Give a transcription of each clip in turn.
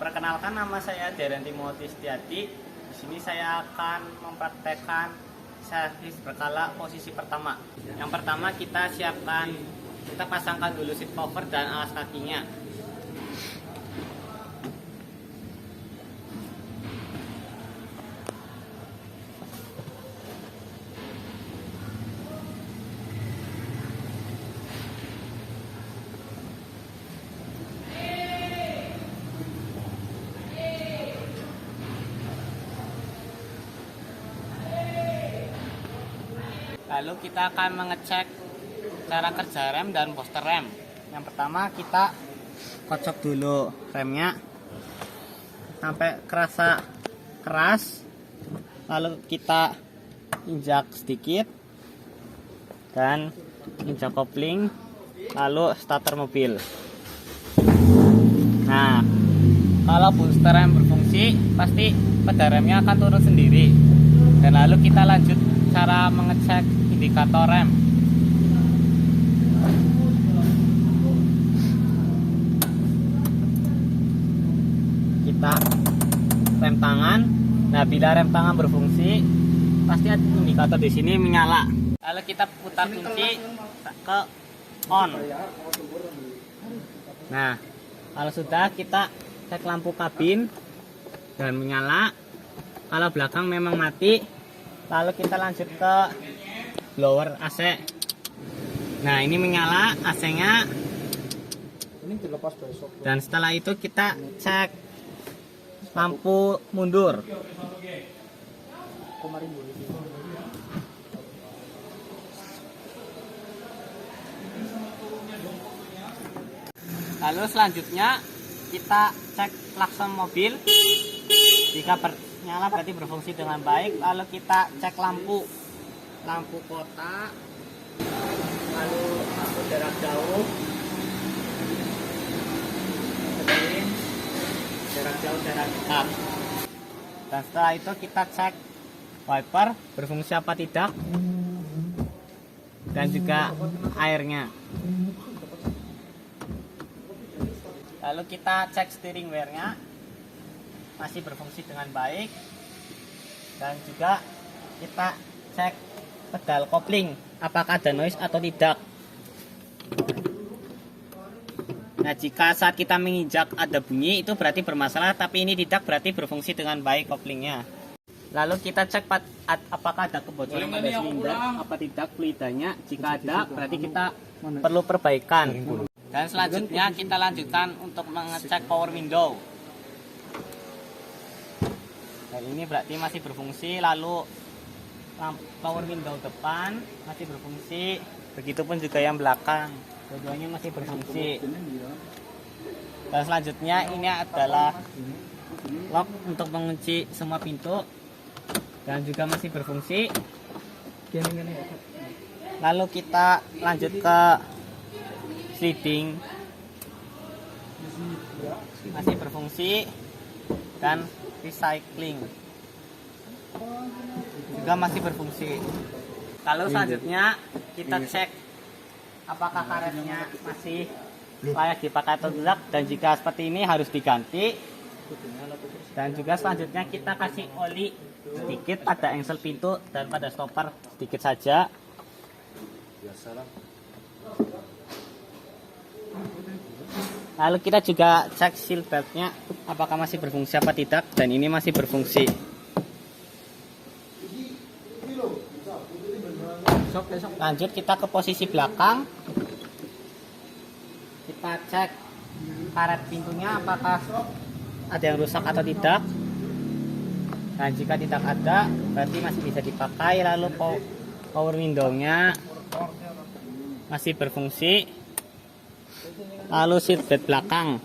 Perkenalkan, nama saya Deren Timothy Setiadi. Di sini saya akan mempraktekkan servis berkala posisi pertama. Yang pertama kita pasangkan dulu seat cover dan alas kakinya. Lalu kita akan mengecek cara kerja rem dan poster rem. Yang pertama kita kocok dulu remnya sampai kerasa keras. Lalu kita injak sedikit dan injak kopling. Lalu starter mobil. Nah, kalau booster rem berfungsi, pasti pedal remnya akan turun sendiri. Dan lalu kita lanjut cara mengecek indikator rem. Kita rem tangan. Nah, bila rem tangan berfungsi, pasti indikator di sini menyala. Lalu kita putar kunci ke on. Nah, kalau sudah, kita cek lampu kabin dan menyala. Kalau belakang memang mati, lalu kita lanjut ke blower AC. Nah, ini menyala AC-nya. Dan setelah itu kita cek lampu mundur. Lalu selanjutnya kita cek klakson mobil. Jika nyala berarti berfungsi dengan baik. Lalu kita cek lampu kota, lalu lampu jarak jauh, jarak jauh, jarak dekat. Dan setelah itu kita cek wiper berfungsi apa tidak, dan juga airnya. Lalu kita cek steering wheel-nya masih berfungsi dengan baik, dan juga kita cek pedal kopling apakah ada noise atau tidak. Nah, jika saat kita menginjak ada bunyi, itu berarti bermasalah, tapi ini tidak, berarti berfungsi dengan baik koplingnya. Lalu kita cek apakah ada kebocoran pada silinder apa tidak fluidanya. Jika ada, berarti kita perlu perbaikan. Dan selanjutnya kita lanjutkan untuk mengecek power window. Dan ini berarti masih berfungsi. Lalu power window depan masih berfungsi, begitupun juga yang belakang, keduanya masih berfungsi. Dan selanjutnya ini adalah lock untuk mengunci semua pintu, dan juga masih berfungsi. Lalu kita lanjut ke sliding, masih berfungsi, dan recycling juga masih berfungsi. Lalu selanjutnya kita cek apakah karetnya masih layak dipakai atau tidak, dan jika seperti ini harus diganti. Dan juga selanjutnya kita kasih oli sedikit pada engsel pintu dan pada stopper sedikit saja. Lalu kita juga cek seal beltnya apakah masih berfungsi apa tidak, dan ini masih berfungsi. Lanjut kita ke posisi belakang. Kita cek karet pintunya apakah ada yang rusak atau tidak. Nah, jika tidak ada, berarti masih bisa dipakai. Lalu power window-nya masih berfungsi. Lalu seat belt belakang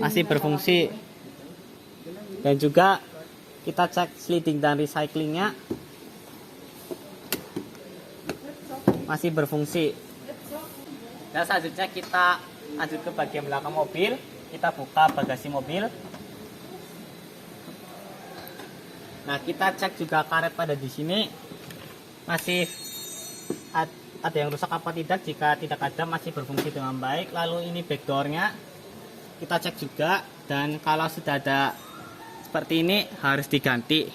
masih berfungsi. Dan juga kita cek sliding dan recyclingnya masih berfungsi. Dan selanjutnya kita lanjut ke bagian belakang mobil. Kita buka bagasi mobil. Nah, kita cek juga karet pada di sini masih ada yang rusak apa tidak. Jika tidak ada, masih berfungsi dengan baik. Lalu ini backdoornya kita cek juga Dan kalau sudah ada seperti ini harus diganti.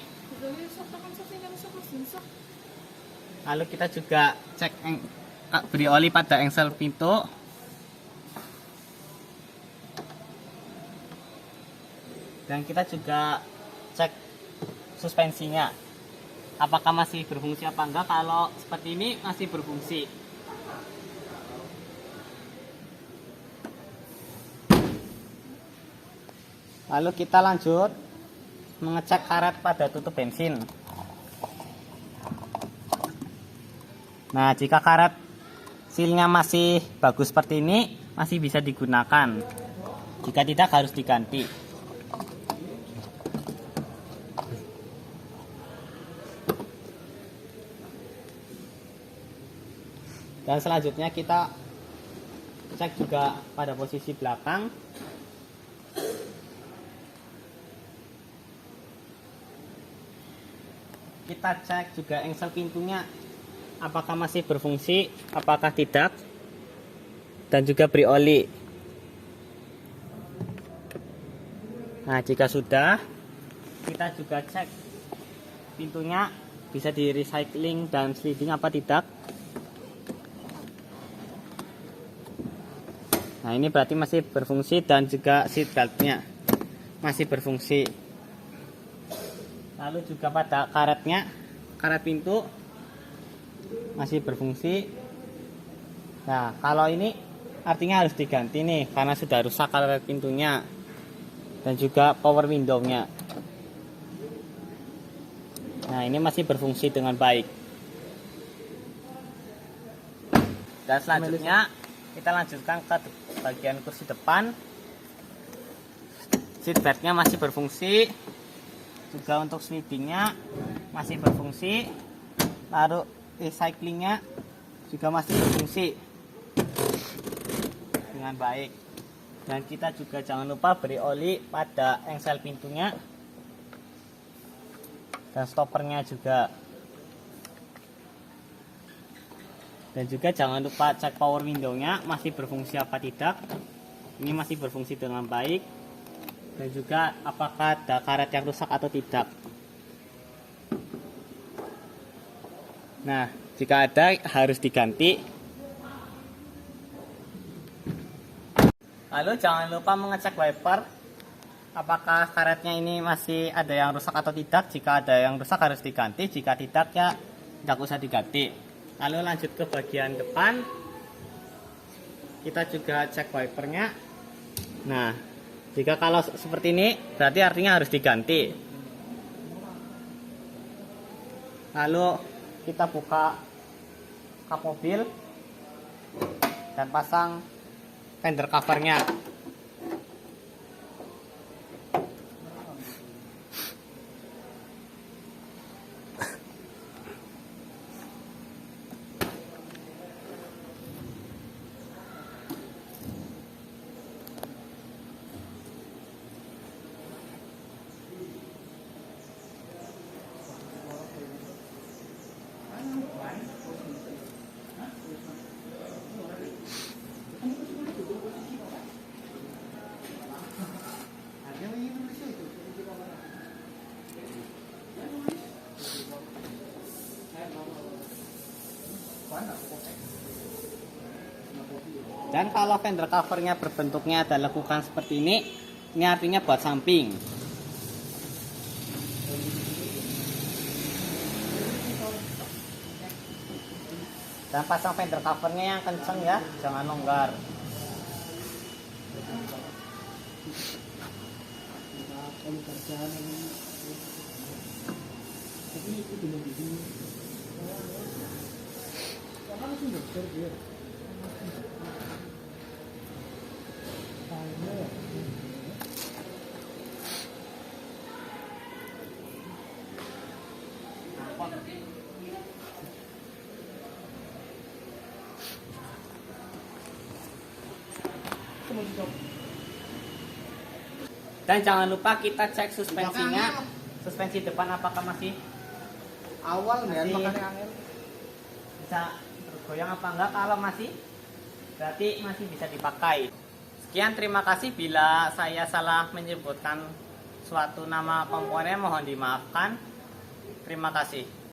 Lalu kita juga cek beri oli pada engsel pintu. Dan kita juga cek suspensinya, apakah masih berfungsi apa enggak. Kalau seperti ini masih berfungsi. Lalu kita lanjut mengecek karet pada tutup bensin. Nah, jika karet sealnya masih bagus seperti ini, masih bisa digunakan. Jika tidak, harus diganti. Dan selanjutnya kita cek juga pada posisi belakang. Kita cek juga engsel pintunya, apakah masih berfungsi, apakah tidak. Dan juga beri oli. Nah, jika sudah, kita juga cek pintunya bisa di recycling dan sliding apa tidak. Nah, ini berarti masih berfungsi, dan juga seat beltnya masih berfungsi. Lalu juga pada karetnya, karet pintu masih berfungsi. Nah, kalau ini artinya harus diganti nih, karena sudah rusak karet pintunya dan juga power window-nya. Nah, ini masih berfungsi dengan baik. Dan selanjutnya kita lanjutkan ke bagian kursi depan. Seat beltnya masih berfungsi, juga untuk slidingnya masih berfungsi. Lalu recyclingnya juga masih berfungsi dengan baik. Dan kita juga jangan lupa beri oli pada engsel pintunya dan stoppernya juga. Dan juga jangan lupa cek power window-nya masih berfungsi apa tidak. Ini masih berfungsi dengan baik. Dan juga apakah ada karet yang rusak atau tidak. Nah, jika ada harus diganti. Lalu jangan lupa mengecek wiper, apakah karetnya ini masih ada yang rusak atau tidak. Jika ada yang rusak harus diganti, jika tidak ya tidak usah diganti. Lalu lanjut ke bagian depan, kita juga cek wipernya. Nah, jika kalau seperti ini berarti artinya harus diganti. Lalu kita buka kap mobil dan pasang fender covernya. Dan kalau fender covernya berbentuknya ada lekukan seperti ini artinya buat samping. Dan pasang fender covernya yang kenceng ya, jangan longgar. Dan jangan lupa kita cek suspensinya, suspensi depan apakah masih awal Masih. makanya angin. bisa bergoyang apa enggak. Kalau masih berarti masih bisa dipakai. Sekian, terima kasih. Bila saya salah menyebutkan suatu nama komponen mohon dimaafkan. Terima kasih.